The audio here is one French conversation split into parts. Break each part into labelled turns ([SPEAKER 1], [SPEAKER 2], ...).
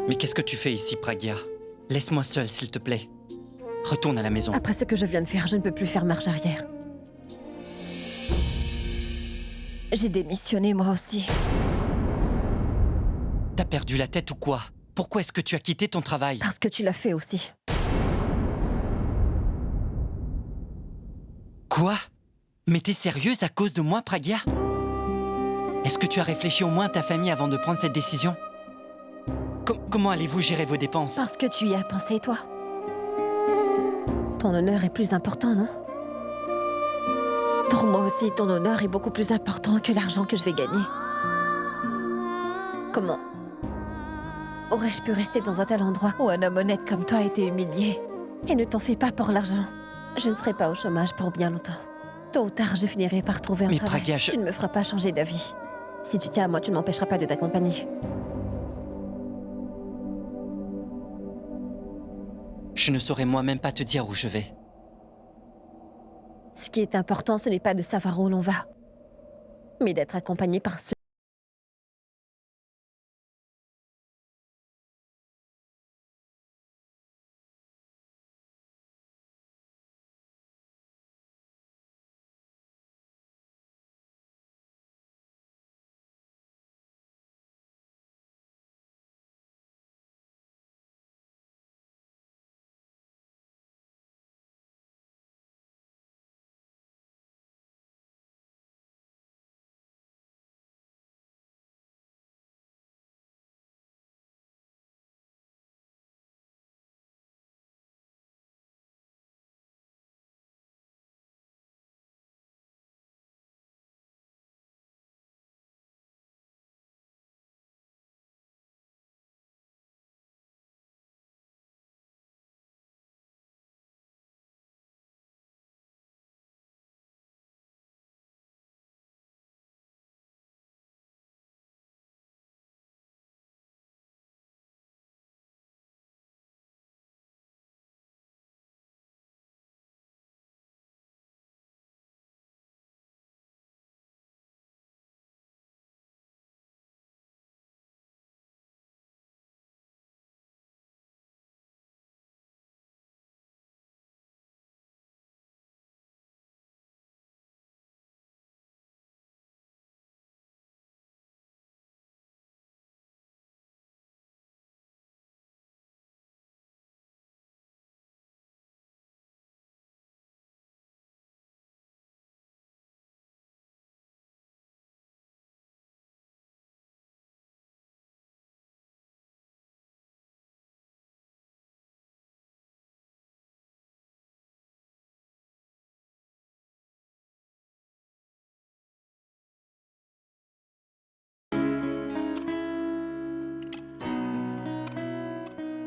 [SPEAKER 1] Mais qu'est-ce que tu fais ici, Pragya? Laisse-moi seule, s'il te plaît. Retourne à la maison.
[SPEAKER 2] Après ce que je viens de faire, je ne peux plus faire marche arrière. J'ai démissionné, moi aussi.
[SPEAKER 1] T'as perdu la tête ou quoi? Pourquoi est-ce que tu as quitté ton travail?
[SPEAKER 2] Parce que tu l'as fait aussi.
[SPEAKER 1] Quoi? Mais t'es sérieuse à cause de moi, Pragya? Est-ce que tu as réfléchi au moins à ta famille avant de prendre cette décision? Comment allez-vous gérer vos dépenses?
[SPEAKER 2] Parce que tu y as pensé, toi. Ton honneur est plus important, non? Pour moi aussi, ton honneur est beaucoup plus important que l'argent que je vais gagner. Comment aurais-je pu rester dans un tel endroit où un homme honnête comme toi a été humilié? Et ne t'en fais pas pour l'argent. Je ne serai pas au chômage pour bien longtemps. Tôt ou tard, je finirai par trouver un
[SPEAKER 1] Mais
[SPEAKER 2] travail.
[SPEAKER 1] Pragya,
[SPEAKER 2] Tu ne me feras pas changer d'avis. Si tu tiens à moi, tu ne m'empêcheras pas de t'accompagner.
[SPEAKER 1] Je ne saurais moi-même pas te dire où je vais.
[SPEAKER 2] Ce qui est important, ce n'est pas de savoir où l'on va, mais d'être accompagné par ceux.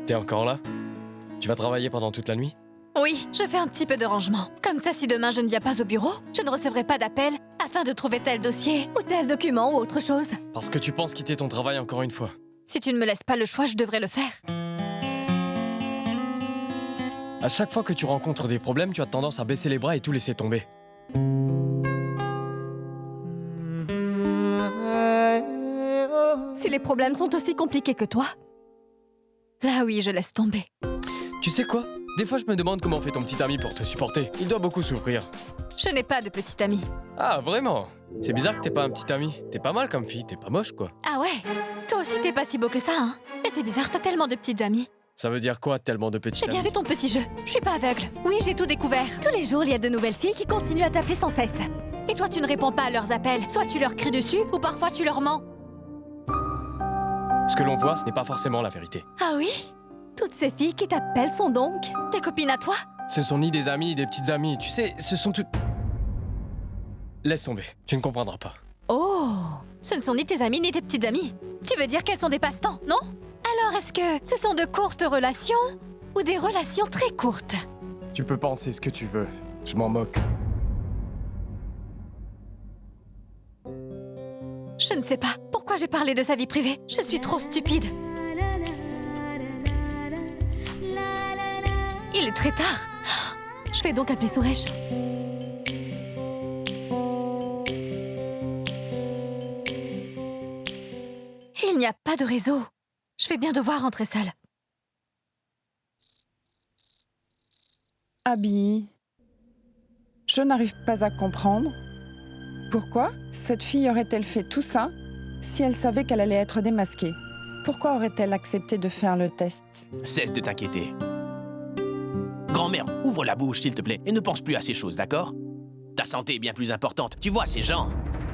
[SPEAKER 3] T'es encore là? Tu vas travailler pendant toute la nuit?
[SPEAKER 4] Oui, je fais un petit peu de rangement. Comme ça, si demain je ne viens pas au bureau, je ne recevrai pas d'appel afin de trouver tel dossier ou tel document ou autre chose.
[SPEAKER 3] Parce que tu penses quitter ton travail encore une fois.
[SPEAKER 4] Si tu ne me laisses pas le choix, je devrais le faire.
[SPEAKER 3] À chaque fois que tu rencontres des problèmes, tu as tendance à baisser les bras et tout laisser tomber.
[SPEAKER 4] Si les problèmes sont aussi compliqués que toi, là oui, je laisse tomber.
[SPEAKER 3] Tu sais quoi? Des fois, je me demande comment fait ton petit ami pour te supporter. Il doit beaucoup souffrir.
[SPEAKER 4] Je n'ai pas de petit ami.
[SPEAKER 3] Ah, vraiment? C'est bizarre que t'aies pas un petit ami. T'es pas mal comme fille, t'es pas moche, quoi.
[SPEAKER 4] Ah ouais? Toi aussi, t'es pas si beau que ça, hein? Mais c'est bizarre, t'as tellement de petites amies.
[SPEAKER 3] Ça veut dire quoi, tellement de petits
[SPEAKER 4] J'ai bien
[SPEAKER 3] amis?
[SPEAKER 4] vu ton petit jeu. Je suis pas aveugle. Oui, j'ai tout découvert. Tous les jours, il y a de nouvelles filles qui continuent à t'appeler sans cesse. Et toi, tu ne réponds pas à leurs appels. Soit tu leur cries dessus, ou parfois tu leur mens.
[SPEAKER 3] Ce que l'on voit, ce n'est pas forcément la vérité.
[SPEAKER 4] Ah oui? Toutes ces filles qui t'appellent sont donc tes copines à toi?
[SPEAKER 3] Ce sont ni des amis, ni des petites amies. Tu sais, ce sont toutes... Laisse tomber, tu ne comprendras pas.
[SPEAKER 4] Oh! Ce ne sont ni tes amis ni tes petites amies. Tu veux dire qu'elles sont des passe-temps, non? Alors est-ce que ce sont de courtes relations ou des relations très courtes?
[SPEAKER 3] Tu peux penser ce que tu veux, je m'en moque.
[SPEAKER 4] Je ne sais pas. Pourquoi j'ai parlé de sa vie privée? Je suis trop stupide. Il est très tard. Je vais donc appeler Suresh. Il n'y a pas de réseau. Je vais bien devoir rentrer seule.
[SPEAKER 5] Abby, je n'arrive pas à comprendre. Pourquoi cette fille aurait-elle fait tout ça si elle savait qu'elle allait être démasquée? Pourquoi aurait-elle accepté de faire le test?
[SPEAKER 6] Cesse de t'inquiéter. Grand-mère, ouvre la bouche, s'il te plaît, et ne pense plus à ces choses, d'accord? Ta santé est bien plus importante. Tu vois, ces gens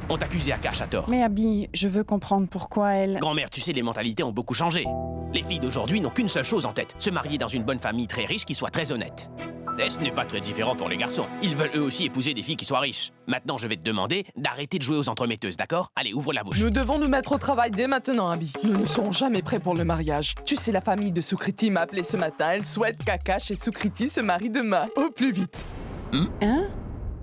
[SPEAKER 6] ont accusé Akash à tort.
[SPEAKER 5] Mais Abby, je veux comprendre pourquoi elle...
[SPEAKER 6] Grand-mère, tu sais, les mentalités ont beaucoup changé. Les filles d'aujourd'hui n'ont qu'une seule chose en tête, se marier dans une bonne famille très riche qui soit très honnête. Et ce n'est pas très différent pour les garçons. Ils veulent eux aussi épouser des filles qui soient riches. Maintenant, je vais te demander d'arrêter de jouer aux entremetteuses, d'accord? Allez, ouvre la bouche.
[SPEAKER 7] Nous devons nous mettre au travail dès maintenant, Abby. Nous ne serons jamais prêts pour le mariage. Tu sais, la famille de Sukriti m'a appelé ce matin. Elle souhaite qu'Akash et Sukriti se marient demain. Au plus vite.
[SPEAKER 5] Hein?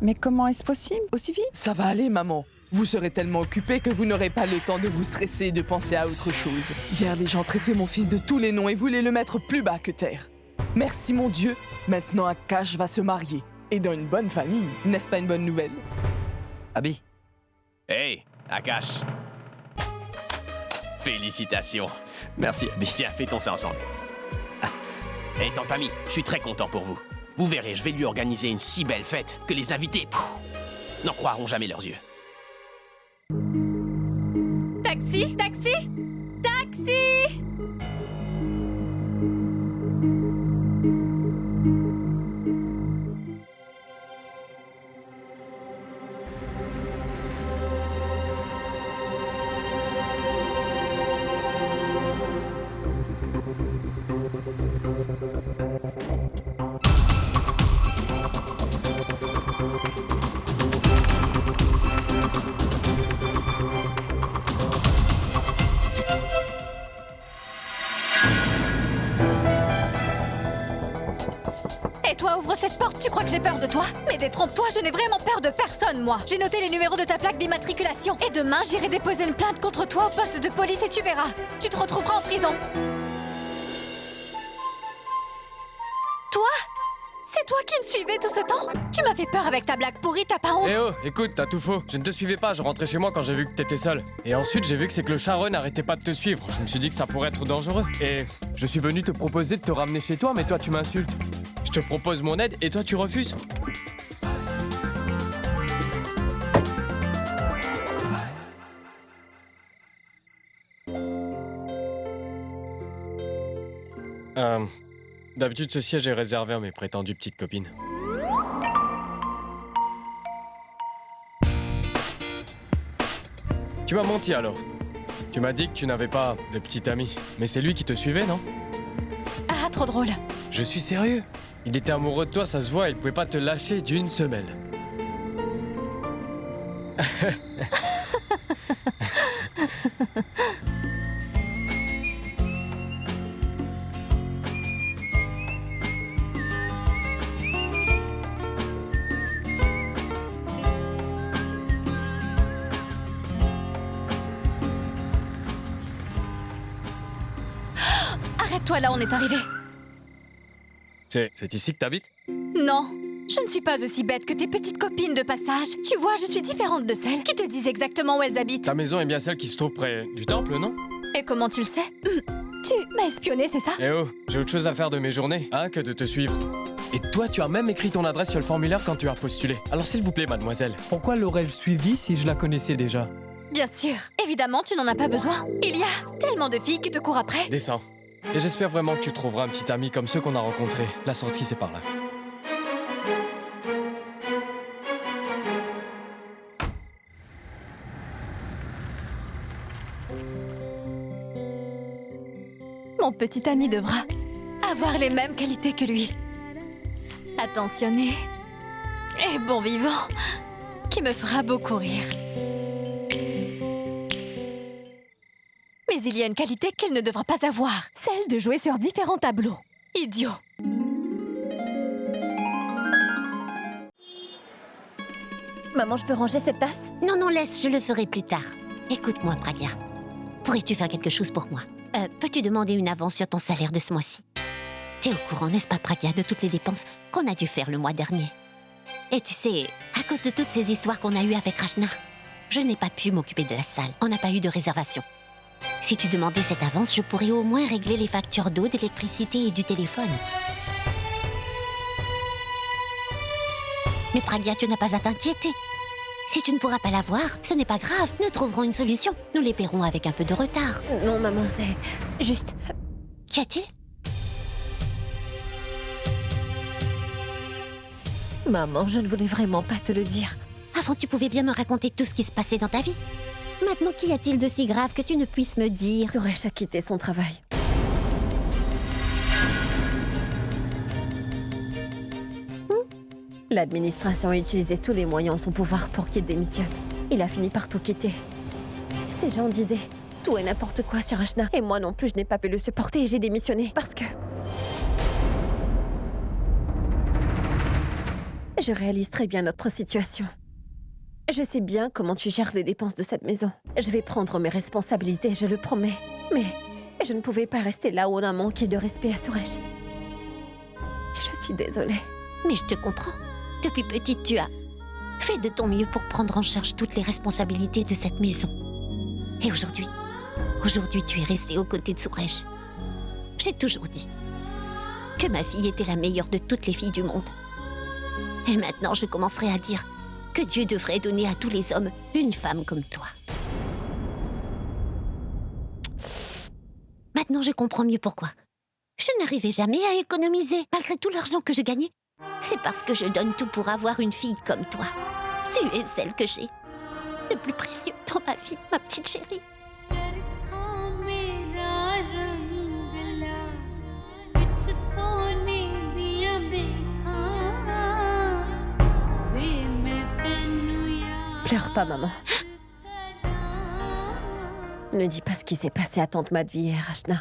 [SPEAKER 5] Mais comment est-ce possible? Aussi vite?
[SPEAKER 7] Ça va aller, maman. Vous serez tellement occupés que vous n'aurez pas le temps de vous stresser et de penser à autre chose. Hier, les gens traitaient mon fils de tous les noms et voulaient le mettre plus bas que terre. Merci, mon Dieu. Maintenant, Akash va se marier. Et dans une bonne famille. N'est-ce pas une bonne nouvelle?
[SPEAKER 1] Abby,
[SPEAKER 6] Hey, Akash. Félicitations.
[SPEAKER 1] merci Abby.
[SPEAKER 6] Tiens, fêtons ça ensemble. Hey, tante Pammy, je suis très content pour vous. Vous verrez, je vais lui organiser une si belle fête que les invités n'en croiront jamais leurs yeux.
[SPEAKER 4] Taxi! Taxi! Taxi! Et toi, ouvre cette porte, tu crois que j'ai peur de toi? Mais détrompe-toi, je n'ai vraiment peur de personne, moi. J'ai noté les numéros de ta plaque d'immatriculation. Et demain, j'irai déposer une plainte contre toi au poste de police et tu verras. Tu te retrouveras en prison. Toi? C'est toi qui me suivais tout ce temps? Tu m'as fait peur avec ta blague pourrie, t'as pas honte?
[SPEAKER 3] Eh oh, écoute, t'as tout faux. Je ne te suivais pas, je rentrais chez moi quand j'ai vu que t'étais seule. Et ensuite, j'ai vu que c'est que le Sharon n'arrêtait pas de te suivre. Je me suis dit que ça pourrait être dangereux. Et je suis venu te proposer de te ramener chez toi, mais toi, tu m'insultes. Je te propose mon aide et toi, tu refuses. D'habitude, ce siège est réservé à mes prétendues petites copines. Tu m'as menti alors. Tu m'as dit que tu n'avais pas de petit ami. Mais c'est lui qui te suivait, non?
[SPEAKER 4] Ah, trop drôle.
[SPEAKER 3] Je suis sérieux. Il était amoureux de toi, ça se voit, il pouvait pas te lâcher d'une semelle.
[SPEAKER 4] Arrête-toi là, on est arrivé.
[SPEAKER 3] C'est ici que t'habites?
[SPEAKER 4] Non, je ne suis pas aussi bête que tes petites copines de passage. Tu vois, je suis différente de celles qui te disent exactement où elles habitent.
[SPEAKER 3] Ta maison est bien celle qui se trouve près du temple, non?
[SPEAKER 4] Et comment tu le sais? Tu m'as espionné, c'est ça?
[SPEAKER 3] Eh oh, j'ai autre chose à faire de mes journées, hein, que de te suivre. Et toi, tu as même écrit ton adresse sur le formulaire quand tu as postulé. Alors s'il vous plaît, mademoiselle.
[SPEAKER 8] Pourquoi l'aurais-je suivi si je la connaissais déjà?
[SPEAKER 4] Bien sûr. Évidemment, tu n'en as pas besoin. Il y a tellement de filles qui te courent après.
[SPEAKER 3] Descends. Et j'espère vraiment que tu trouveras un petit ami comme ceux qu'on a rencontrés. La sortie, c'est par là.
[SPEAKER 4] Mon petit ami devra avoir les mêmes qualités que lui. Attentionné et bon vivant, qui me fera beaucoup rire. Mais il y a une qualité qu'il ne devra pas avoir, celle de jouer sur différents tableaux. Idiot.
[SPEAKER 2] Maman, je peux ranger cette tasse?
[SPEAKER 9] Non, non, laisse, je le ferai plus tard. Écoute-moi, Pragya. Pourrais-tu faire quelque chose pour moi? Peux-tu demander une avance sur ton salaire de ce mois-ci? T'es au courant, n'est-ce pas, Pragya, de toutes les dépenses qu'on a dû faire le mois dernier? Et tu sais, à cause de toutes ces histoires qu'on a eues avec Rachna, je n'ai pas pu m'occuper de la salle. On n'a pas eu de réservation. Si tu demandais cette avance, je pourrais au moins régler les factures d'eau, d'électricité et du téléphone. Mais Pragya, tu n'as pas à t'inquiéter. Si tu ne pourras pas l'avoir, ce n'est pas grave. Nous trouverons une solution. Nous les paierons avec un peu de retard.
[SPEAKER 2] Non, maman, c'est juste...
[SPEAKER 9] Qu'y a-t-il?
[SPEAKER 2] Maman, je ne voulais vraiment pas te le dire.
[SPEAKER 9] Avant, tu pouvais bien me raconter tout ce qui se passait dans ta vie. Maintenant, qu'y a-t-il de si grave que tu ne puisses me dire?
[SPEAKER 2] Suresh a quitté son travail. L'administration a utilisé tous les moyens en son pouvoir pour qu'il démissionne. Il a fini par tout quitter. Ces gens disaient tout et n'importe quoi sur Ashna. Et moi non plus, je n'ai pas pu le supporter et j'ai démissionné. Parce que... je réalise très bien notre situation. Je sais bien comment tu gères les dépenses de cette maison. Je vais prendre mes responsabilités, je le promets. Mais je ne pouvais pas rester là où on a manqué de respect à Suresh. Je suis désolée.
[SPEAKER 9] Mais je te comprends. Depuis petite, tu as fait de ton mieux pour prendre en charge toutes les responsabilités de cette maison. Et aujourd'hui, tu es restée aux côtés de Suresh. J'ai toujours dit que ma fille était la meilleure de toutes les filles du monde. Et maintenant, je commencerai à dire que Dieu devrait donner à tous les hommes une femme comme toi. Maintenant, je comprends mieux pourquoi. Je n'arrivais jamais à économiser, malgré tout l'argent que je gagnais. C'est parce que je donne tout pour avoir une fille comme toi. Tu es celle que j'ai le plus précieux dans ma vie, ma petite chérie.
[SPEAKER 2] Pleure pas, maman. Ne dis pas ce qui s'est passé à tante Madhvi et à Rachna.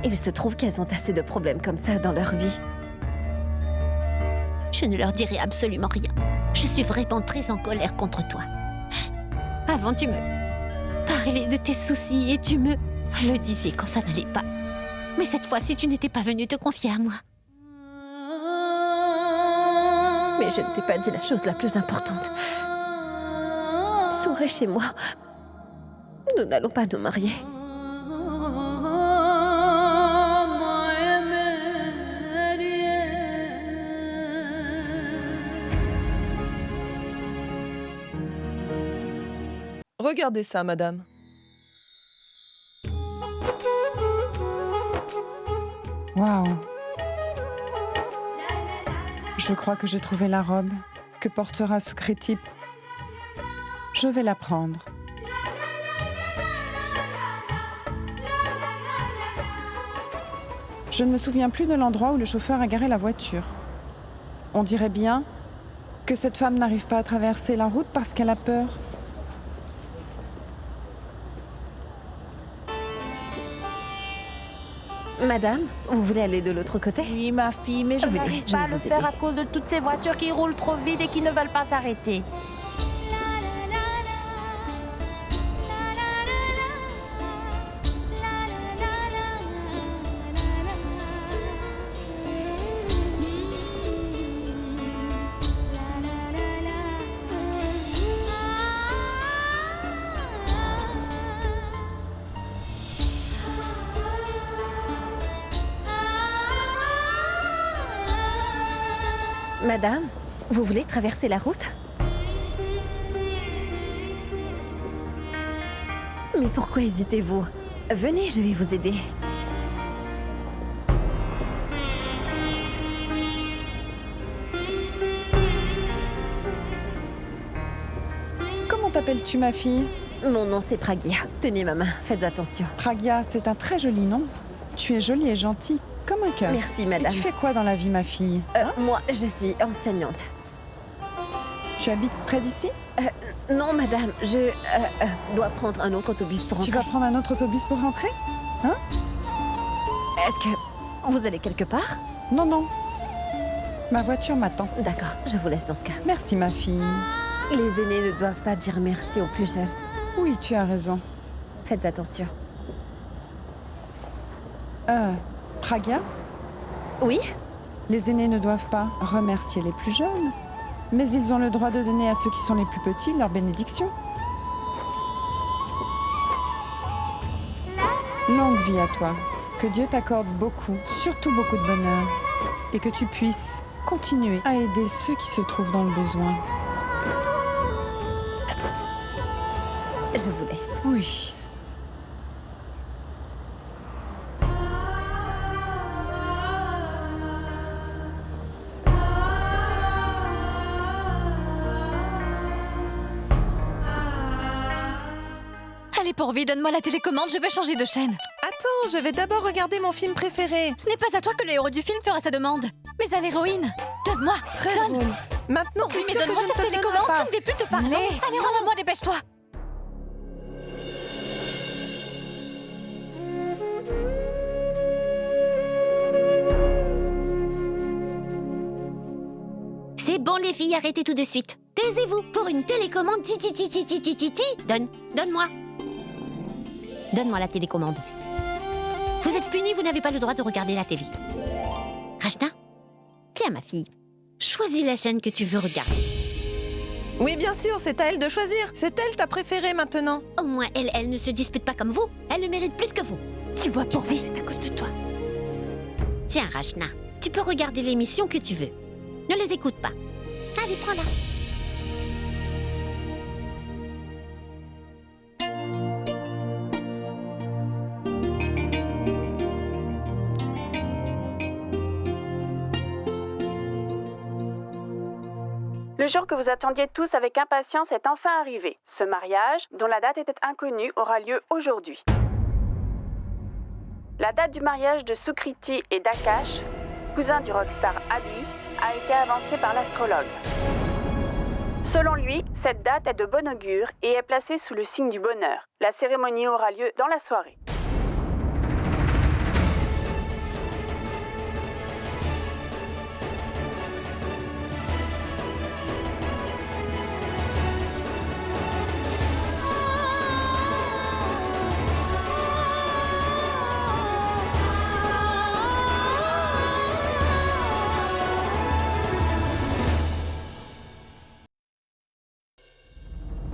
[SPEAKER 2] Il se trouve qu'elles ont assez de problèmes comme ça dans leur vie.
[SPEAKER 9] Je ne leur dirai absolument rien. Je suis vraiment très en colère contre toi. Avant, tu me parlais de tes soucis et tu me le disais quand ça n'allait pas. Mais cette fois-ci, tu n'étais pas venu te confier à moi.
[SPEAKER 2] Mais je ne t'ai pas dit la chose la plus importante. Suresh et moi, nous n'allons pas nous marier.
[SPEAKER 7] Regardez ça, madame.
[SPEAKER 5] Waouh. Je crois que j'ai trouvé la robe que portera Sukriti. Je vais la prendre. Je ne me souviens plus de l'endroit où le chauffeur a garé la voiture. On dirait bien que cette femme n'arrive pas à traverser la route parce qu'elle a peur.
[SPEAKER 2] Madame, vous voulez aller de l'autre côté?
[SPEAKER 10] Oui, ma fille, mais je
[SPEAKER 2] Venez,
[SPEAKER 10] n'arrive
[SPEAKER 2] je
[SPEAKER 10] pas
[SPEAKER 2] vais
[SPEAKER 10] à le
[SPEAKER 2] vous
[SPEAKER 10] faire
[SPEAKER 2] aider.
[SPEAKER 10] à cause de toutes ces voitures qui roulent trop vite et qui ne veulent pas s'arrêter.
[SPEAKER 2] Madame, vous voulez traverser la route? Mais pourquoi hésitez-vous? Venez, je vais vous aider.
[SPEAKER 5] Comment t'appelles-tu, ma fille?
[SPEAKER 2] Mon nom c'est Pragya. Tenez ma main, faites attention.
[SPEAKER 5] Pragya, c'est un très joli nom. Tu es jolie et gentille, comme un cœur.
[SPEAKER 2] Merci
[SPEAKER 5] Et
[SPEAKER 2] madame.
[SPEAKER 5] tu fais quoi dans la vie, ma fille?
[SPEAKER 2] Moi, je suis enseignante.
[SPEAKER 5] Tu habites près d'ici?
[SPEAKER 2] Non madame, je dois prendre un autre autobus pour
[SPEAKER 5] Tu
[SPEAKER 2] rentrer.
[SPEAKER 5] vas prendre un autre autobus pour rentrer?
[SPEAKER 2] Est-ce que vous allez quelque part?
[SPEAKER 5] Non, non. Ma voiture m'attend.
[SPEAKER 2] D'accord, je vous laisse dans ce cas.
[SPEAKER 5] Merci, ma fille.
[SPEAKER 2] Les aînés ne doivent pas dire merci aux plus jeunes.
[SPEAKER 5] Oui, tu as raison.
[SPEAKER 2] Faites attention.
[SPEAKER 5] Pragya,
[SPEAKER 2] Oui?
[SPEAKER 5] les aînés ne doivent pas remercier les plus jeunes, mais ils ont le droit de donner à ceux qui sont les plus petits leur bénédiction. Longue vie à toi. Que Dieu t'accorde beaucoup, surtout beaucoup de bonheur. Et que tu puisses continuer à aider ceux qui se trouvent dans le besoin.
[SPEAKER 2] Je vous laisse.
[SPEAKER 5] Oui.
[SPEAKER 4] Allez, pourvu, donne-moi la télécommande, je veux changer de chaîne.
[SPEAKER 10] Attends, je vais d'abord regarder mon film préféré.
[SPEAKER 4] Ce n'est pas à toi que le héros du film fera sa demande, mais à l'héroïne. Donne-moi,
[SPEAKER 10] Très
[SPEAKER 4] donne.
[SPEAKER 10] drôle. Maintenant,
[SPEAKER 4] Oui, mais
[SPEAKER 10] c'est sûr que
[SPEAKER 4] donne-moi
[SPEAKER 10] je ne
[SPEAKER 4] cette
[SPEAKER 10] te le donnerai
[SPEAKER 4] télécommande,
[SPEAKER 10] pas.
[SPEAKER 4] je ne vais plus te parler. Allez, rends-la-moi, dépêche-toi.
[SPEAKER 9] C'est bon les filles, arrêtez tout de suite. Taisez-vous pour une télécommande. Donne-moi. Donne-moi la télécommande. Vous êtes punis, vous n'avez pas le droit de regarder la télé. Rachna, tiens ma fille, choisis la chaîne que tu veux regarder.
[SPEAKER 10] Oui, bien sûr, c'est à elle de choisir. C'est elle ta préférée maintenant.
[SPEAKER 9] Au moins, elle ne se dispute pas comme vous. Elle le mérite plus que vous.
[SPEAKER 2] Tu vois, pourvu.
[SPEAKER 10] C'est à cause de toi.
[SPEAKER 9] Tiens, Rachna, tu peux regarder l'émission que tu veux. Ne les écoute pas. Allez, prends-la.
[SPEAKER 11] Le jour que vous attendiez tous avec impatience est enfin arrivé. Ce mariage, dont la date était inconnue, aura lieu aujourd'hui. La date du mariage de Sukriti et d'Akash, cousin du rockstar Abhi, a été avancée par l'astrologue. Selon lui, cette date est de bon augure et est placée sous le signe du bonheur. La cérémonie aura lieu dans la soirée.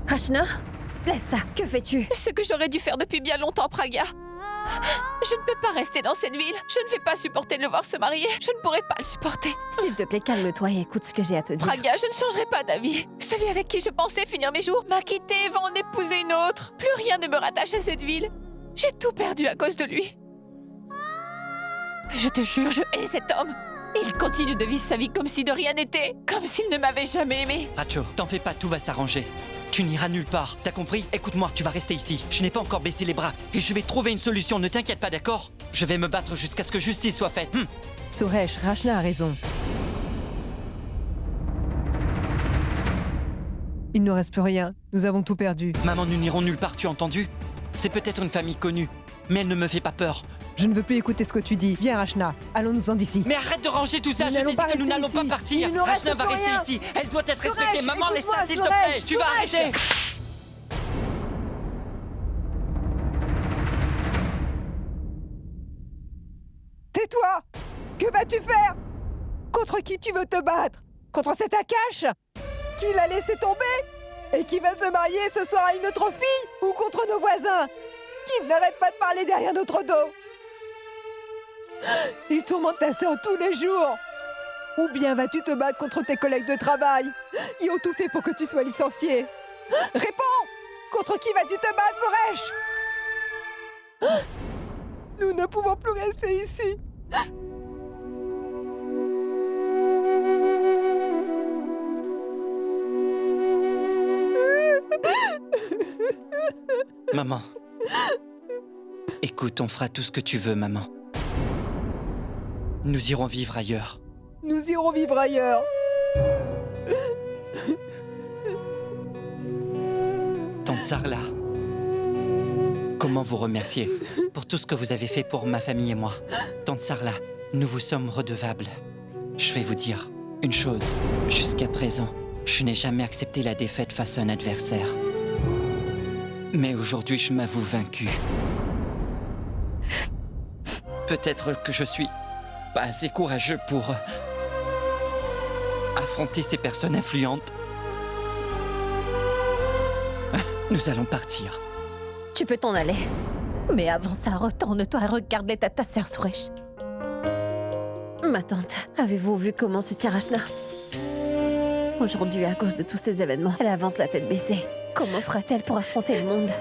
[SPEAKER 2] Rachna, laisse ça. Que fais-tu?
[SPEAKER 4] Ce que j'aurais dû faire depuis bien longtemps, Pragya. Je ne peux pas rester dans cette ville. Je ne vais pas supporter de le voir se marier. Je ne pourrai pas le supporter.
[SPEAKER 2] S'il te plaît, calme-toi et écoute ce que j'ai à te dire.
[SPEAKER 4] Pragya, je ne changerai pas d'avis. Celui avec qui je pensais finir mes jours m'a quitté et va en épouser une autre. Plus rien ne me rattache à cette ville. J'ai tout perdu à cause de lui. Je te jure, je hais cet homme. Il continue de vivre sa vie comme si de rien n'était. Comme s'il ne m'avait jamais aimé.
[SPEAKER 1] Racho, t'en fais pas, tout va s'arranger. Tu n'iras nulle part, t'as compris? Écoute-moi, tu vas rester ici. Je n'ai pas encore baissé les bras. Et je vais trouver une solution, ne t'inquiète pas, d'accord? Je vais me battre jusqu'à ce que justice soit faite.
[SPEAKER 12] Suresh, Rachna a raison. Il ne reste plus rien. Nous avons tout perdu.
[SPEAKER 1] Maman, nous n'irons nulle part, tu as entendu? C'est peut-être une famille connue, mais elle ne me fait pas peur.
[SPEAKER 12] Je ne veux plus écouter ce que tu dis. Viens, Rachna, allons-nous-en d'ici.
[SPEAKER 1] Mais arrête de ranger tout ça,
[SPEAKER 12] Nous
[SPEAKER 1] je t'ai
[SPEAKER 12] n'allons
[SPEAKER 1] dit
[SPEAKER 12] pas
[SPEAKER 1] que nous
[SPEAKER 12] rester
[SPEAKER 1] n'allons pas
[SPEAKER 12] ici.
[SPEAKER 1] partir.
[SPEAKER 12] Il ne reste
[SPEAKER 1] Rachna va
[SPEAKER 12] plus
[SPEAKER 1] rester
[SPEAKER 12] rien.
[SPEAKER 1] ici, elle doit être
[SPEAKER 12] Suresh,
[SPEAKER 1] respectée. Maman, laisse ça
[SPEAKER 12] écoute-moi,
[SPEAKER 1] s'il te
[SPEAKER 12] Suresh,
[SPEAKER 1] plaît, tu vas
[SPEAKER 12] Suresh.
[SPEAKER 1] arrêter.
[SPEAKER 12] Tais-toi! Que vas-tu faire? Contre qui tu veux te battre? Contre cet Akash? Qui l'a laissé tomber? Et qui va se marier ce soir à une autre fille? Ou contre nos voisins? Qui n'arrêtent pas de parler derrière notre dos? Ils tourmentent ta sœur tous les jours. Ou bien vas-tu te battre contre tes collègues de travail? Ils ont tout fait pour que tu sois licencié. Réponds! Contre qui vas-tu te battre, Suresh? Nous ne pouvons plus rester ici.
[SPEAKER 1] Maman. Écoute, on fera tout ce que tu veux, maman. Nous irons vivre ailleurs.
[SPEAKER 12] Nous irons vivre ailleurs.
[SPEAKER 1] Tante Sarla, comment vous remercier pour tout ce que vous avez fait pour ma famille et moi? Tante Sarla, nous vous sommes redevables. Je vais vous dire une chose. Jusqu'à présent, je n'ai jamais accepté la défaite face à un adversaire. Mais aujourd'hui, je m'avoue vaincu. Peut-être que je suis pas assez courageux pour affronter ces personnes influentes. Nous allons partir.
[SPEAKER 2] Tu peux t'en aller. Mais avant ça, retourne-toi et regarde l'état de ta sœur, Suresh. Ma tante, avez-vous vu comment se tient Rachna? Aujourd'hui, à cause de tous ces événements, elle avance la tête baissée. Comment fera-t-elle pour affronter le monde?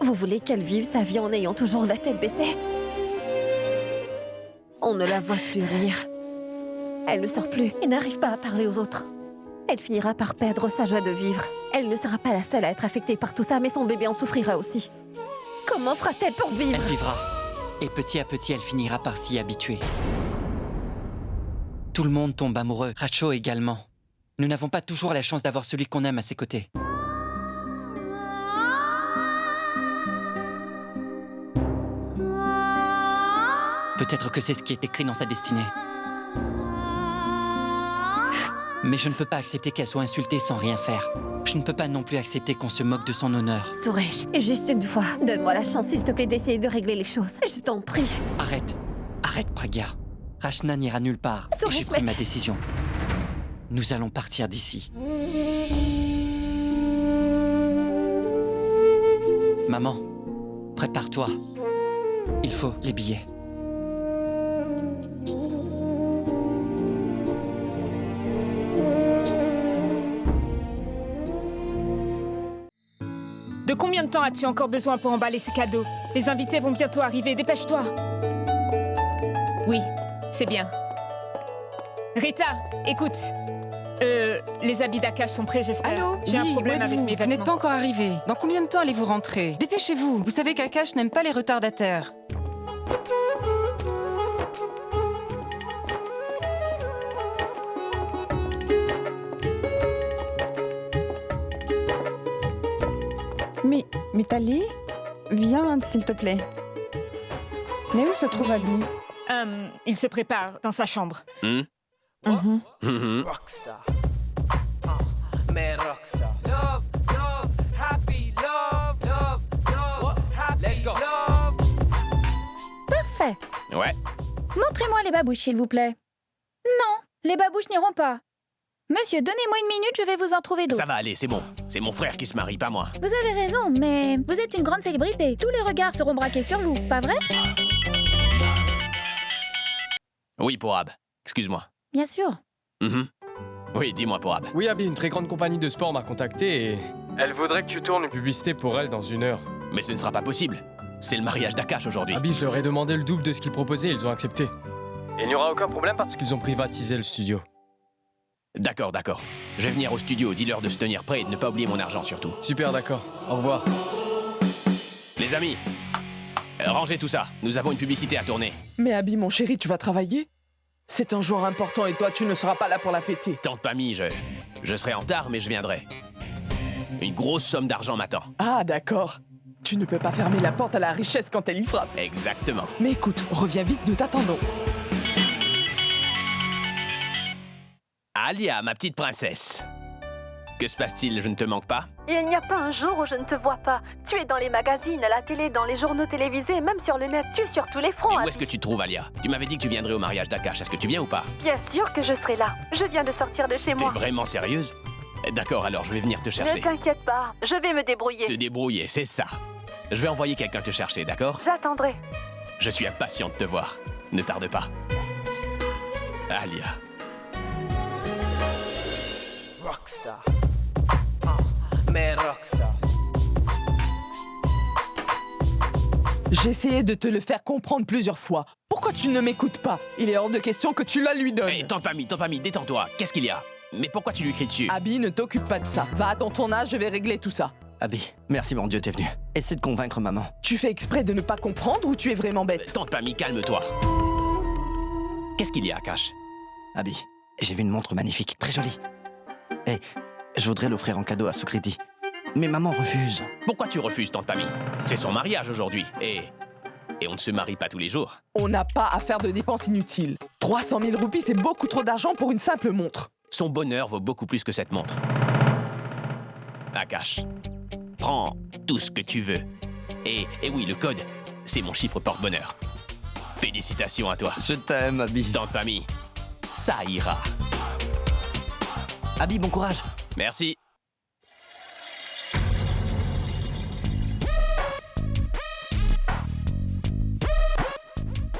[SPEAKER 2] Vous voulez qu'elle vive sa vie en ayant toujours la tête baissée? On ne la voit plus rire. Elle ne sort plus et n'arrive pas à parler aux autres. Elle finira par perdre sa joie de vivre. Elle ne sera pas la seule à être affectée par tout ça, mais son bébé en souffrira aussi. Comment fera-t-elle pour vivre?
[SPEAKER 1] Elle vivra. Et petit à petit, elle finira par s'y habituer. Tout le monde tombe amoureux, Racho également. Nous n'avons pas toujours la chance d'avoir celui qu'on aime à ses côtés. Peut-être que c'est ce qui est écrit dans sa destinée. Mais je ne peux pas accepter qu'elle soit insultée sans rien faire. Je ne peux pas non plus accepter qu'on se moque de son honneur.
[SPEAKER 2] Suresh, juste une fois, donne-moi la chance, s'il te plaît, d'essayer de régler les choses. Je t'en prie.
[SPEAKER 1] Arrête. Arrête, Pragya. Rachna n'ira nulle part. Et
[SPEAKER 2] Suresh,
[SPEAKER 1] j'ai pris ma décision. Nous allons partir d'ici. Maman, prépare-toi. Il faut les billets.
[SPEAKER 12] De combien de temps as-tu encore besoin pour emballer ces cadeaux? Les invités vont bientôt arriver, dépêche-toi. Oui, c'est bien. Rita, écoute. Les habits d'Akash sont prêts, j'espère.
[SPEAKER 13] Allô?
[SPEAKER 12] J'ai un
[SPEAKER 13] Oui,
[SPEAKER 12] problème
[SPEAKER 13] où
[SPEAKER 12] avec
[SPEAKER 13] êtes-vous?
[SPEAKER 12] mes
[SPEAKER 13] Vous
[SPEAKER 12] vêtements.
[SPEAKER 13] n'êtes pas encore arrivé. Dans combien de temps allez-vous rentrer? Dépêchez-vous. Vous savez qu'Akash n'aime pas les retardataires.
[SPEAKER 5] Mais Mitali, viens, s'il te plaît. Mais où se trouve Abby?
[SPEAKER 12] Il se prépare dans sa chambre.
[SPEAKER 6] Roxa. Mais Roxa. Love, love, happy, love, love, love, happy, let's go.
[SPEAKER 4] Parfait.
[SPEAKER 6] Ouais.
[SPEAKER 4] Montrez-moi les babouches, s'il vous plaît. Non, les babouches n'iront pas. Monsieur, donnez-moi une minute, je vais vous en trouver d'autres.
[SPEAKER 6] Ça va aller, c'est bon. C'est mon frère qui se marie, pas moi.
[SPEAKER 4] Vous avez raison, mais vous êtes une grande célébrité. Tous les regards seront braqués sur vous, pas vrai?
[SPEAKER 6] Oui, Pourab. Excuse-moi.
[SPEAKER 4] Bien sûr.
[SPEAKER 6] Oui, dis-moi, Pourab.
[SPEAKER 3] Oui, Abby, une très grande compagnie de sport m'a contacté et... Elle voudrait que tu tournes une publicité pour elle dans 1 heure.
[SPEAKER 6] Mais ce ne sera pas possible. C'est le mariage d'Akash aujourd'hui.
[SPEAKER 3] Abby, je leur ai demandé le double de ce qu'ils proposaient et ils ont accepté. Et il n'y aura aucun problème parce qu'ils ont privatisé le studio.
[SPEAKER 6] D'accord, d'accord. Je vais venir au studio, dis-leur de se tenir prêt et de ne pas oublier mon argent surtout.
[SPEAKER 3] Super, d'accord. Au revoir.
[SPEAKER 6] Les amis, rangez tout ça. Nous avons une publicité à tourner.
[SPEAKER 7] Mais Abby, mon chéri, tu vas travailler? C'est un jour important et toi, tu ne seras pas là pour la fêter.
[SPEAKER 6] Tant que pas mis, je serai en retard, mais je viendrai. Une grosse somme d'argent m'attend.
[SPEAKER 7] Ah, d'accord. Tu ne peux pas fermer la porte à la richesse quand elle y frappe.
[SPEAKER 6] Exactement.
[SPEAKER 7] Mais écoute, reviens vite, nous t'attendons.
[SPEAKER 6] Alia, ma petite princesse. Que se passe-t-il? Je ne te manque pas?
[SPEAKER 14] Il n'y a pas un jour où je ne te vois pas. Tu es dans les magazines, à la télé, dans les journaux télévisés, même sur le net. Tu es sur tous les fronts.
[SPEAKER 6] Et où est-ce que tu te trouves, Alia? Tu m'avais dit que tu viendrais au mariage d'Akash. Est-ce que tu viens ou pas?
[SPEAKER 14] Bien sûr que je serai là. Je viens de sortir de chez
[SPEAKER 6] T'es
[SPEAKER 14] moi.
[SPEAKER 6] vraiment sérieuse? D'accord, alors je vais venir te chercher.
[SPEAKER 14] Ne t'inquiète pas, je vais me débrouiller.
[SPEAKER 6] Te débrouiller, c'est ça. Je vais envoyer quelqu'un te chercher, d'accord?
[SPEAKER 14] J'attendrai.
[SPEAKER 6] Je suis impatient de te voir. Ne tarde pas. Alia.
[SPEAKER 15] Roxa. Mais Roxa.
[SPEAKER 7] J'ai essayé de te le faire comprendre plusieurs fois. Pourquoi tu ne m'écoutes pas? Il est hors de question que tu la lui donnes.
[SPEAKER 6] Hé, tente pas mis, détends-toi. Qu'est-ce qu'il y a? Mais pourquoi tu lui cries dessus?
[SPEAKER 7] Abby, ne t'occupe pas de ça. Va à ton tournage, je vais régler tout ça.
[SPEAKER 16] Abby, merci mon Dieu, t'es venu. Essaie de convaincre maman.
[SPEAKER 7] Tu fais exprès de ne pas comprendre ou tu es vraiment bête?
[SPEAKER 6] Tente pas mis, calme-toi. Qu'est-ce qu'il y a, Akash?
[SPEAKER 16] Abby, j'ai vu une montre magnifique, très jolie. Hé, je voudrais l'offrir en cadeau à Sukriti. Mais maman refuse.
[SPEAKER 6] Pourquoi tu refuses, tante Pami? C'est son mariage aujourd'hui. Et on ne se marie pas tous les jours.
[SPEAKER 7] On n'a pas à faire de dépenses inutiles. 300 000 roupies, c'est beaucoup trop d'argent pour une simple montre.
[SPEAKER 6] Son bonheur vaut beaucoup plus que cette montre. Akash, prends tout ce que tu veux. Et oui, le code, c'est mon chiffre porte-bonheur. Félicitations à toi.
[SPEAKER 16] Je t'aime, Abby.
[SPEAKER 6] Tante Pami, ça ira.
[SPEAKER 16] Abby, bon courage.
[SPEAKER 6] Merci.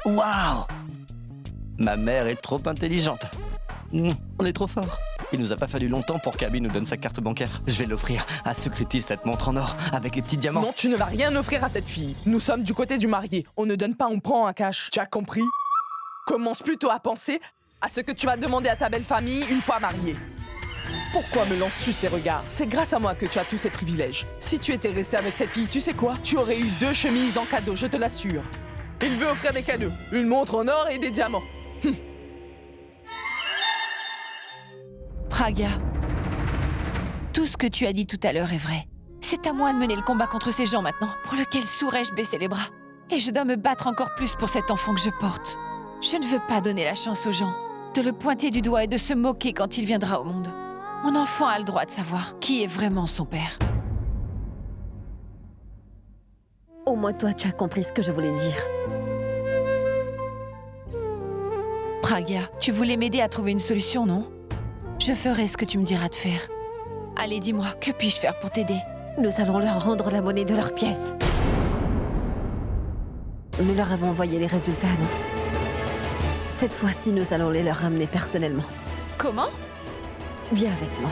[SPEAKER 16] Waouh! Ma mère est trop intelligente. On est trop fort. Il nous a pas fallu longtemps pour qu'Abby nous donne sa carte bancaire. Je vais l'offrir à Sukriti, cette montre en or, avec les petits diamants.
[SPEAKER 7] Non, tu ne vas rien offrir à cette fille. Nous sommes du côté du marié. On ne donne pas, on prend un cash. Tu as compris? Commence plutôt à penser à ce que tu vas demander à ta belle famille une fois mariée. Pourquoi me lances-tu ces regards? C'est grâce à moi que tu as tous ces privilèges. Si tu étais resté avec cette fille, tu sais quoi? Tu aurais eu 2 chemises en cadeau, je te l'assure. Il veut offrir des cadeaux, une montre en or et des diamants.
[SPEAKER 13] Pragya, tout ce que tu as dit tout à l'heure est vrai. C'est à moi de mener le combat contre ces gens maintenant. Pour lequel saurais-je baisser les bras? Et je dois me battre encore plus pour cet enfant que je porte. Je ne veux pas donner la chance aux gens de le pointer du doigt et de se moquer quand il viendra au monde. Mon enfant a le droit de savoir qui est vraiment son père.
[SPEAKER 2] Au moins toi, tu as compris ce que je voulais dire.
[SPEAKER 13] Pragya, tu voulais m'aider à trouver une solution, non? Je ferai ce que tu me diras de faire. Allez, dis-moi, que puis-je faire pour t'aider?
[SPEAKER 2] Nous allons leur rendre la monnaie de leurs pièces. Nous leur avons envoyé les résultats, non? Cette fois-ci, nous allons les leur ramener personnellement.
[SPEAKER 13] Comment?
[SPEAKER 2] Viens avec moi.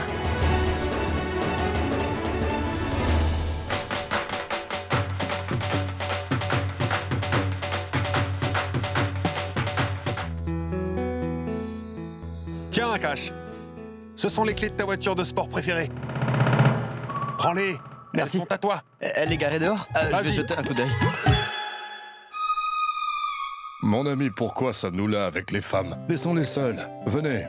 [SPEAKER 17] Tiens, Akash. Ce sont les clés de ta voiture de sport préférée. Prends-les.
[SPEAKER 16] Merci.
[SPEAKER 17] Elles sont à toi.
[SPEAKER 16] Elle est garée dehors? Je vais jeter un coup d'œil.
[SPEAKER 18] Mon ami, pourquoi sommes-nous là avec les femmes? Laissons-les seules. Venez.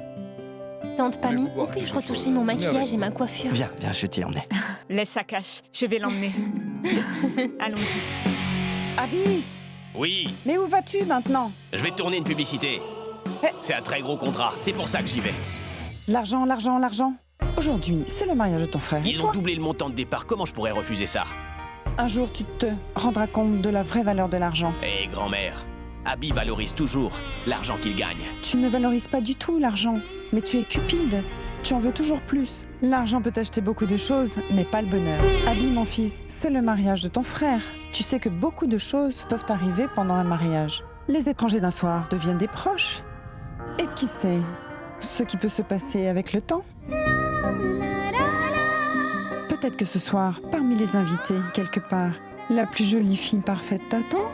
[SPEAKER 19] Tante Pammy, où puis-je retoucher mon maquillage et ma coiffure?
[SPEAKER 16] Viens, je t'y emmener.
[SPEAKER 20] Laisse Akash, je vais l'emmener. Allons-y.
[SPEAKER 5] Abby!
[SPEAKER 6] Oui,
[SPEAKER 5] Mais où vas-tu maintenant?
[SPEAKER 6] je vais tourner une publicité. C'est un très gros contrat, c'est pour ça que j'y vais.
[SPEAKER 5] L'argent, l'argent, l'argent. Aujourd'hui, c'est le mariage de ton frère.
[SPEAKER 6] Ils ont doublé le montant de départ, comment je pourrais refuser ça?
[SPEAKER 5] Un jour, tu te rendras compte de la vraie valeur de l'argent.
[SPEAKER 6] Hé, grand-mère, Abby valorise toujours l'argent qu'il gagne.
[SPEAKER 5] Tu ne valorises pas du tout l'argent, mais tu es cupide. Tu en veux toujours plus. L'argent peut acheter beaucoup de choses, mais pas le bonheur. Abby, mon fils, c'est le mariage de ton frère. Tu sais que beaucoup de choses peuvent arriver pendant un mariage. Les étrangers d'un soir deviennent des proches. Et qui sait ce qui peut se passer avec le temps? Peut-être que ce soir, parmi les invités, quelque part, la plus jolie fille parfaite t'attend?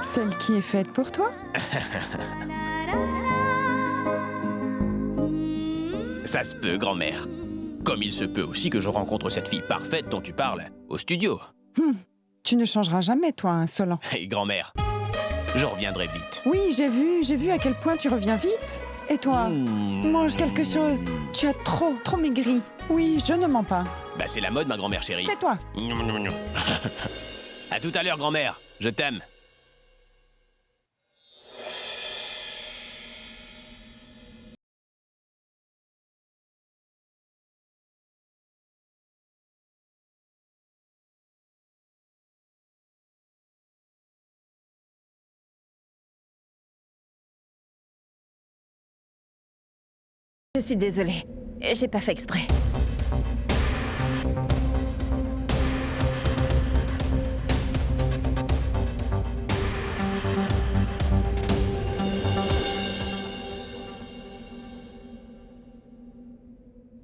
[SPEAKER 5] Celle qui est faite pour toi?
[SPEAKER 6] Ça se peut, grand-mère. Comme il se peut aussi que je rencontre cette fille parfaite dont tu parles au studio.
[SPEAKER 5] Tu ne changeras jamais, toi, insolent.
[SPEAKER 6] Hé, grand-mère, je reviendrai vite.
[SPEAKER 5] Oui, j'ai vu à quel point tu reviens vite. Et toi, mange quelque chose. Tu as trop maigri. Oui, je ne mens pas.
[SPEAKER 6] Bah, c'est la mode, ma grand-mère chérie.
[SPEAKER 5] Tais-toi.
[SPEAKER 6] À tout à l'heure, grand-mère. Je t'aime.
[SPEAKER 2] Je suis désolée. J'ai pas fait exprès.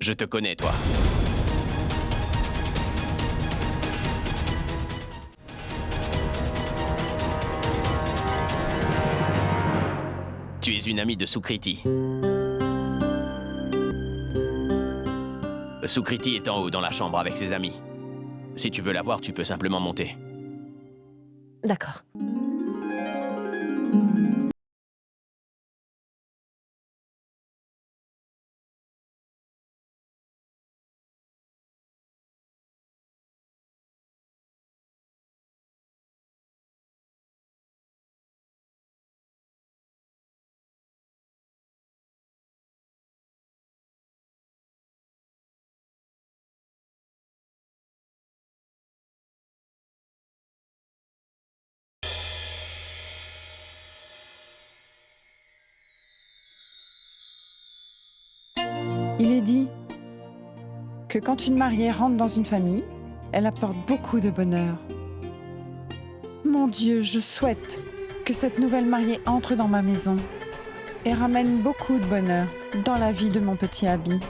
[SPEAKER 6] Je te connais, toi. Tu es une amie de Sukriti. Sukriti est en haut dans la chambre avec ses amis. Si tu veux la voir, tu peux simplement monter.
[SPEAKER 2] D'accord.
[SPEAKER 5] Il est dit que quand une mariée rentre dans une famille, elle apporte beaucoup de bonheur. Mon Dieu, je souhaite que cette nouvelle mariée entre dans ma maison et ramène beaucoup de bonheur dans la vie de mon petit Abby.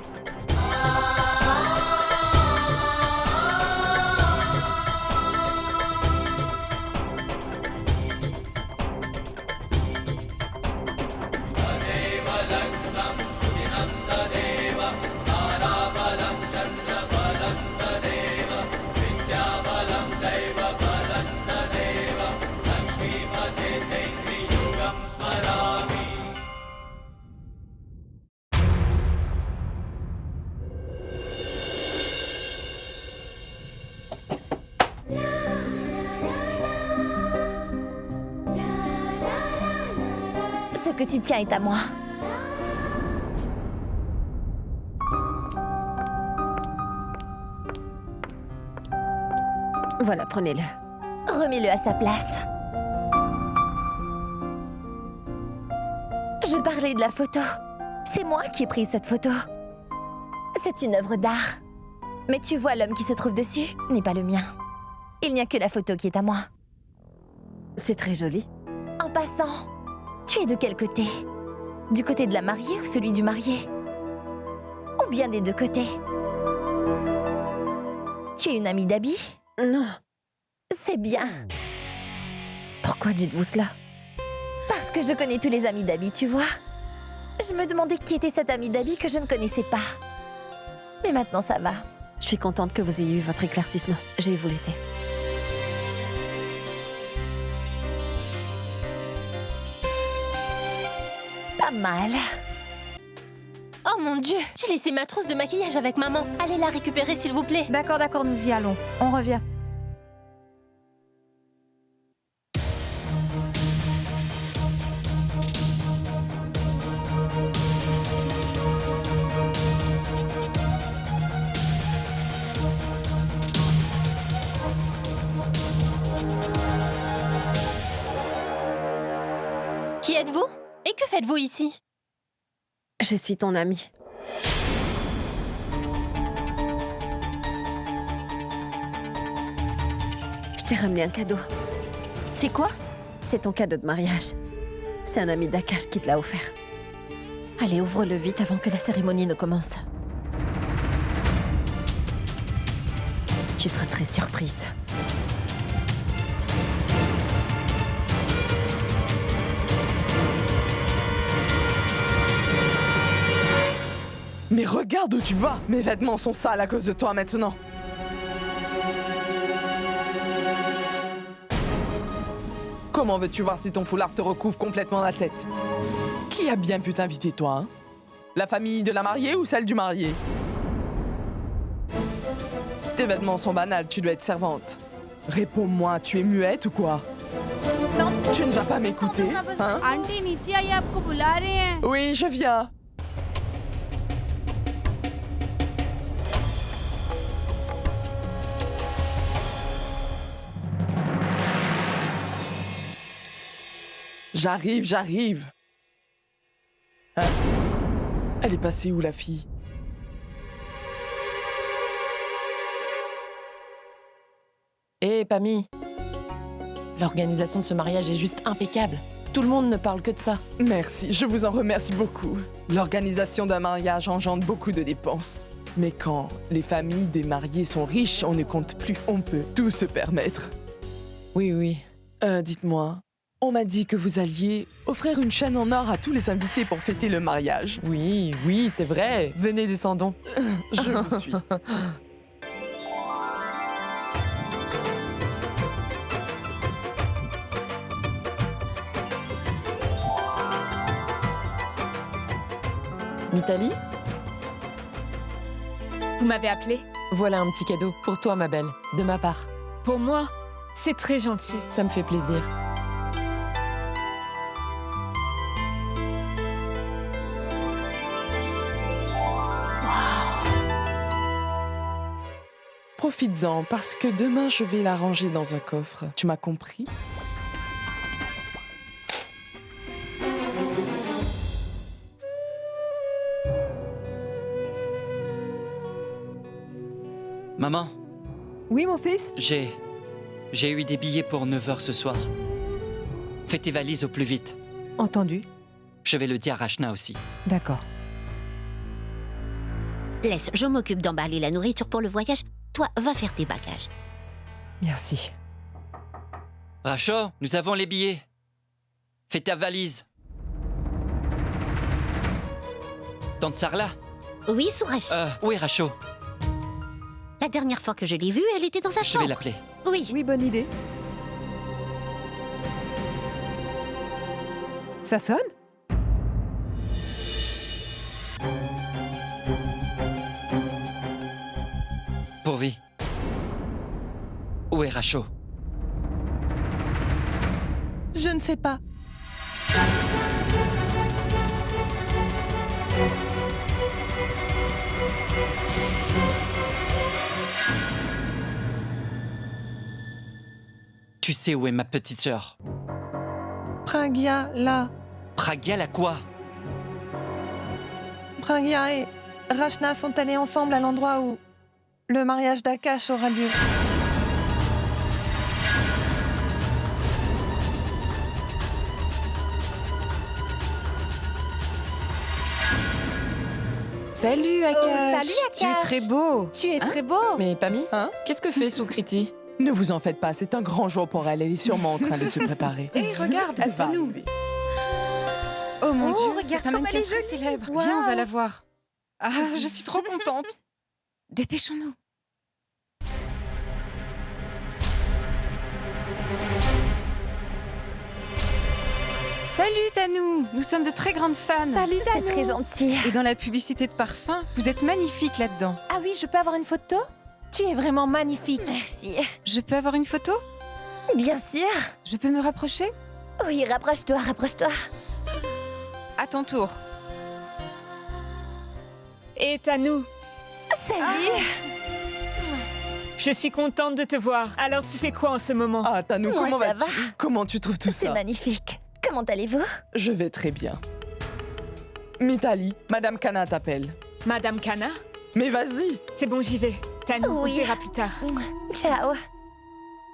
[SPEAKER 19] Ce que tu tiens est à moi.
[SPEAKER 2] Voilà, prenez-le.
[SPEAKER 19] Remets-le à sa place. Je parlais de la photo. C'est moi qui ai pris cette photo. C'est une œuvre d'art. Mais tu vois, l'homme qui se trouve dessus n'est pas le mien. Il n'y a que la photo qui est à moi.
[SPEAKER 2] C'est très joli.
[SPEAKER 19] En passant, tu es de quel côté? Du côté de la mariée ou celui du marié? Ou bien des deux côtés? Tu es une amie d'Abby?
[SPEAKER 2] Non.
[SPEAKER 19] C'est bien.
[SPEAKER 2] Pourquoi dites-vous cela?
[SPEAKER 19] Parce que je connais tous les amis d'Abby, tu vois. Je me demandais qui était cet ami d'Abby que je ne connaissais pas. Mais maintenant, ça va.
[SPEAKER 2] Je suis contente que vous ayez eu votre éclaircissement. Je vais vous laisser.
[SPEAKER 19] Pas mal.
[SPEAKER 9] Oh mon Dieu, j'ai laissé ma trousse de maquillage avec maman. Allez la récupérer s'il vous plaît.
[SPEAKER 20] D'accord, nous y allons. On revient.
[SPEAKER 9] Qui êtes-vous? Et que faites-vous ici?
[SPEAKER 2] Je suis ton amie. Je t'ai ramené un cadeau.
[SPEAKER 9] C'est quoi?
[SPEAKER 2] C'est ton cadeau de mariage. C'est un ami d'Akash qui te l'a offert. Allez, ouvre-le vite avant que la cérémonie ne commence. Tu seras très surprise.
[SPEAKER 7] Mais regarde où tu vas! Mes vêtements sont sales à cause de toi maintenant! Comment veux-tu voir si ton foulard te recouvre complètement la tête? Qui a bien pu t'inviter, toi, hein? La famille de la mariée ou celle du marié? Tes vêtements sont banals, tu dois être servante. Réponds-moi, tu es muette ou quoi? Tu ne vas pas m'écouter, hein? Oui, je viens. J'arrive. Hein? Elle est passée où, la fille?
[SPEAKER 10] Hé, Pammy. L'organisation de ce mariage est juste impeccable. Tout le monde ne parle que de ça.
[SPEAKER 7] Merci, je vous en remercie beaucoup. L'organisation d'un mariage engendre beaucoup de dépenses. Mais quand les familles des mariés sont riches, on ne compte plus. On peut tout se permettre.
[SPEAKER 10] Oui.
[SPEAKER 7] Dites-moi, on m'a dit que vous alliez offrir une chaîne en or à tous les invités pour fêter le mariage.
[SPEAKER 10] Oui, c'est vrai. Venez, descendons.
[SPEAKER 7] Je vous suis.
[SPEAKER 10] Mitali?
[SPEAKER 20] Vous m'avez appelé?
[SPEAKER 10] Voilà un petit cadeau pour toi, ma belle, de ma part.
[SPEAKER 20] Pour moi? C'est très gentil.
[SPEAKER 10] Ça me fait plaisir.
[SPEAKER 7] Profites-en, parce que demain, je vais la ranger dans un coffre. Tu m'as compris?
[SPEAKER 1] Maman,
[SPEAKER 12] Oui, mon fils?
[SPEAKER 1] j'ai j'ai eu des billets pour 9h ce soir. Fais tes valises au plus vite.
[SPEAKER 12] Entendu.
[SPEAKER 1] Je vais le dire à Rachna aussi.
[SPEAKER 12] D'accord.
[SPEAKER 9] Laisse, je m'occupe d'emballer la nourriture pour le voyage. Toi, va faire tes bagages.
[SPEAKER 12] Merci.
[SPEAKER 1] Racho, nous avons les billets. Fais ta valise. Tante Sarla?
[SPEAKER 9] Oui, Suresh.
[SPEAKER 1] Où est Racho?
[SPEAKER 9] La dernière fois que je l'ai vue, elle était dans sa chambre.
[SPEAKER 1] Je vais l'appeler.
[SPEAKER 9] Oui.
[SPEAKER 12] Oui, bonne idée. Ça sonne?
[SPEAKER 1] Pourvi. Où est Racho?
[SPEAKER 10] Je ne sais pas.
[SPEAKER 1] Tu sais où est ma petite sœur?
[SPEAKER 10] Pragya, là.
[SPEAKER 1] Pragya, la quoi?
[SPEAKER 10] Pragya et Rachna sont allés ensemble à l'endroit où le mariage d'Akash aura lieu.
[SPEAKER 13] Salut Akash.
[SPEAKER 12] salut,
[SPEAKER 13] Tu es très beau.
[SPEAKER 12] Tu es très beau.
[SPEAKER 10] Mais Pami, qu'est-ce que fait Sukriti?
[SPEAKER 7] Ne vous en faites pas, c'est un grand jour pour elle. Elle est sûrement en train de se préparer.
[SPEAKER 13] Hé, regarde,
[SPEAKER 7] Elle va
[SPEAKER 13] nous.
[SPEAKER 7] arriver.
[SPEAKER 13] Oh mon Dieu,
[SPEAKER 12] regarde
[SPEAKER 13] c'est un
[SPEAKER 12] comme
[SPEAKER 13] mannequin
[SPEAKER 12] elle est
[SPEAKER 13] très
[SPEAKER 12] jolie.
[SPEAKER 13] célèbre.
[SPEAKER 12] Wow.
[SPEAKER 13] Viens, on va la voir. Ah, je suis trop contente. Dépêchons-nous. Salut Tanou, nous sommes de très grandes fans.
[SPEAKER 12] Salut,
[SPEAKER 19] C'est très gentil.
[SPEAKER 13] Et dans la publicité de parfum, vous êtes magnifique là-dedans.
[SPEAKER 12] Ah oui, je peux avoir une photo? Tu es vraiment magnifique.
[SPEAKER 19] Merci.
[SPEAKER 13] Je peux avoir une photo?
[SPEAKER 19] Bien sûr.
[SPEAKER 13] Je peux me rapprocher?
[SPEAKER 19] Oui, rapproche-toi, rapproche-toi.
[SPEAKER 13] À ton tour.
[SPEAKER 20] Et Tanou,
[SPEAKER 19] Salut.
[SPEAKER 20] je suis contente de te voir. Alors tu fais quoi en ce moment?
[SPEAKER 7] Ah, Tanou,
[SPEAKER 19] Moi,
[SPEAKER 7] comment
[SPEAKER 19] ça
[SPEAKER 7] vas-tu?
[SPEAKER 19] va.
[SPEAKER 7] Comment tu trouves tout
[SPEAKER 19] C'est
[SPEAKER 7] ça?
[SPEAKER 19] magnifique. Comment allez-vous?
[SPEAKER 7] Je vais très bien. Mitali, Madame Kana t'appelle.
[SPEAKER 20] Madame Kana?
[SPEAKER 7] Mais vas-y.
[SPEAKER 20] C'est bon, j'y vais. Tanou, on se
[SPEAKER 19] Oui.
[SPEAKER 20] verra plus tard.
[SPEAKER 19] Ciao.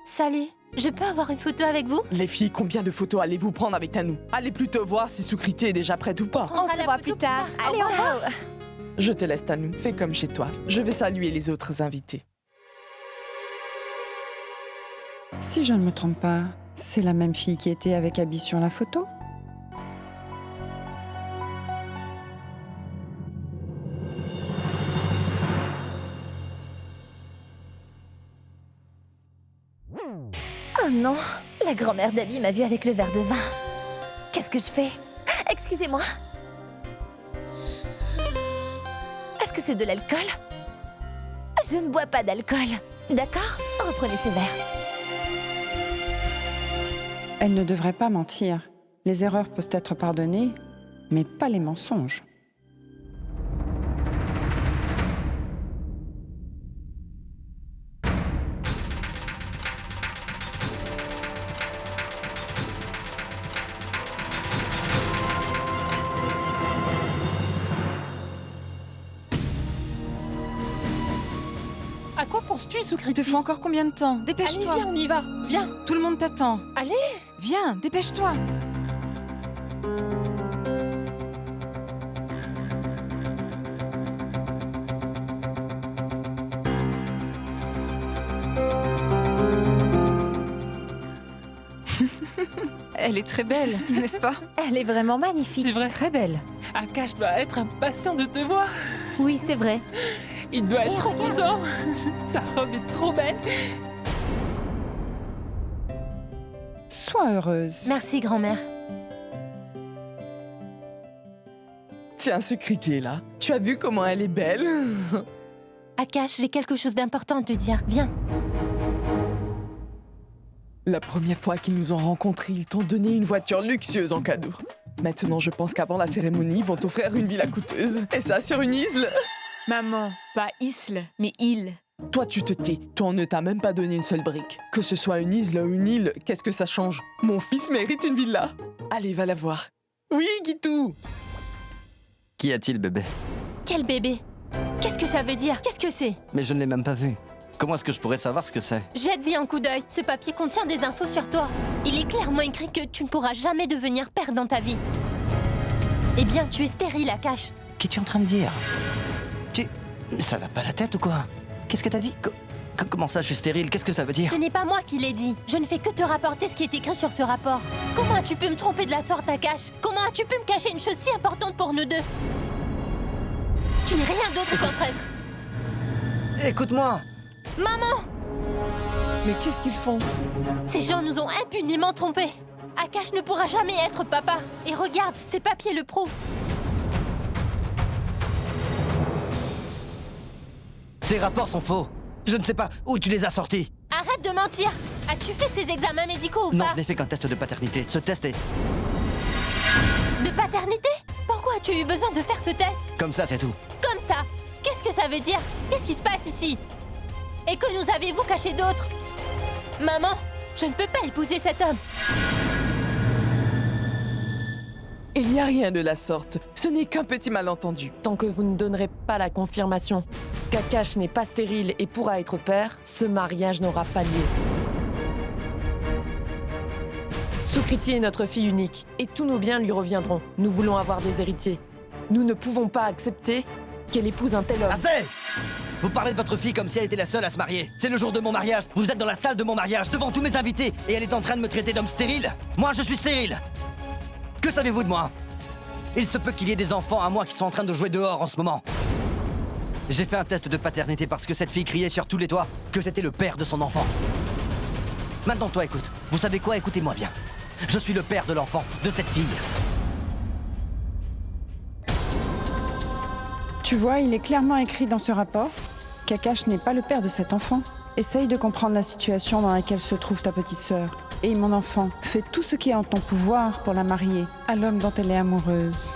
[SPEAKER 19] Salut. Je peux avoir une photo avec vous?
[SPEAKER 7] Les filles, combien de photos allez-vous prendre avec Tanou? Allez plutôt voir si Sukriti est déjà prête ou pas.
[SPEAKER 19] On se voit plus tard. Allez, au revoir.
[SPEAKER 7] Je te laisse, Tanou. Fais comme chez toi. Je vais saluer les autres invités.
[SPEAKER 5] Si je ne me trompe pas, c'est la même fille qui était avec Abby sur la photo?
[SPEAKER 19] Oh non, la grand-mère d'Abby m'a vue avec le verre de vin. Qu'est-ce que je fais? Excusez-moi. Est-ce que c'est de l'alcool? Je ne bois pas d'alcool. D'accord? Reprenez ce verre.
[SPEAKER 5] Elle ne devrait pas mentir. Les erreurs peuvent être pardonnées, mais pas les mensonges.
[SPEAKER 10] À quoi penses-tu,
[SPEAKER 13] Il
[SPEAKER 10] Sukriti?
[SPEAKER 13] te faut encore combien de temps? Dépêche-toi.
[SPEAKER 10] Allez, viens, on y va. Viens.
[SPEAKER 13] Tout le monde t'attend.
[SPEAKER 10] Allez.
[SPEAKER 13] Viens, dépêche-toi. Elle est très belle, n'est-ce pas?
[SPEAKER 12] Elle est vraiment magnifique.
[SPEAKER 10] C'est vrai.
[SPEAKER 13] Très belle.
[SPEAKER 10] Akash doit être impatient de te voir.
[SPEAKER 12] Oui, c'est vrai.
[SPEAKER 10] Il doit être
[SPEAKER 19] Et
[SPEAKER 10] trop
[SPEAKER 19] regarde.
[SPEAKER 10] content. Sa robe est trop belle.
[SPEAKER 5] Sois heureuse.
[SPEAKER 19] Merci, grand-mère.
[SPEAKER 7] Tiens, Sukriti est là. Tu as vu comment elle est belle?
[SPEAKER 19] Akash, j'ai quelque chose d'important à te dire. Viens.
[SPEAKER 7] La première fois qu'ils nous ont rencontrés, ils t'ont donné une voiture luxueuse en cadeau. Maintenant, je pense qu'avant la cérémonie, ils vont t'offrir une villa coûteuse. Et ça, sur une île.
[SPEAKER 20] Maman, pas Isle, mais île.
[SPEAKER 7] Toi, tu te tais. Toi, on ne t'a même pas donné une seule brique. Que ce soit une île ou une île, qu'est-ce que ça change? Mon fils mérite une villa. Allez, va la voir. Oui, Guitou.
[SPEAKER 16] Qu'y a-t-il, bébé?
[SPEAKER 19] Quel bébé? Qu'est-ce que ça veut dire? Qu'est-ce que c'est?
[SPEAKER 16] Mais je ne l'ai même pas vu. Comment est-ce que je pourrais savoir ce que c'est?
[SPEAKER 9] Jette-y un coup d'œil. Ce papier contient des infos sur toi. Il est clairement écrit que tu ne pourras jamais devenir père dans ta vie. Eh bien, tu es stérile, Akash.
[SPEAKER 16] Qu'es-tu en train de dire? Ça va pas la tête ou quoi? Qu'est-ce que t'as dit? Comment ça, je suis stérile? Qu'est-ce que ça veut dire?
[SPEAKER 9] Ce n'est pas moi qui l'ai dit. Je ne fais que te rapporter ce qui est écrit sur ce rapport. Comment as-tu pu me tromper de la sorte, Akash? Comment as-tu pu me cacher une chose si importante pour nous deux? Tu n'es rien d'autre qu'un traître.
[SPEAKER 16] Écoute-moi!
[SPEAKER 9] Maman!
[SPEAKER 10] Mais qu'est-ce qu'ils font?
[SPEAKER 9] Ces gens nous ont impunément trompés. Akash ne pourra jamais être papa. Et regarde, ces papiers le prouvent.
[SPEAKER 16] Ces rapports sont faux. Je ne sais pas où tu les as sortis.
[SPEAKER 9] Arrête de mentir. As-tu fait ces examens médicaux ou
[SPEAKER 16] Non,
[SPEAKER 9] pas?
[SPEAKER 16] je n'ai fait qu'un test de paternité. Ce test est...
[SPEAKER 9] De paternité? Pourquoi as-tu eu besoin de faire ce test?
[SPEAKER 16] Comme ça, c'est tout.
[SPEAKER 9] Comme ça? Qu'est-ce que ça veut dire? Qu'est-ce qui se passe ici? Et que nous avez-vous caché d'autre? Maman, je ne peux pas épouser cet homme.
[SPEAKER 7] Il n'y a rien de la sorte. Ce n'est qu'un petit malentendu.
[SPEAKER 10] Tant que vous ne donnerez pas la confirmation qu'Akash n'est pas stérile et pourra être père, ce mariage n'aura pas lieu. Sukriti est notre fille unique et tous nos biens lui reviendront. Nous voulons avoir des héritiers. Nous ne pouvons pas accepter qu'elle épouse un tel homme.
[SPEAKER 16] Assez! Vous parlez de votre fille comme si elle était la seule à se marier. C'est le jour de mon mariage. Vous êtes dans la salle de mon mariage, devant tous mes invités, et elle est en train de me traiter d'homme stérile. Moi, je suis stérile. Que savez-vous de moi? Il se peut qu'il y ait des enfants à moi qui sont en train de jouer dehors en ce moment. J'ai fait un test de paternité parce que cette fille criait sur tous les toits que j'étais le père de son enfant. Maintenant, toi, écoute. Vous savez quoi? Écoutez-moi bien. Je suis le père de l'enfant, de cette fille.
[SPEAKER 5] Tu vois, il est clairement écrit dans ce rapport qu'Akash n'est pas le père de cet enfant. Essaye de comprendre la situation dans laquelle se trouve ta petite sœur. Et mon enfant, fais tout ce qui est en ton pouvoir pour la marier à l'homme dont elle est amoureuse.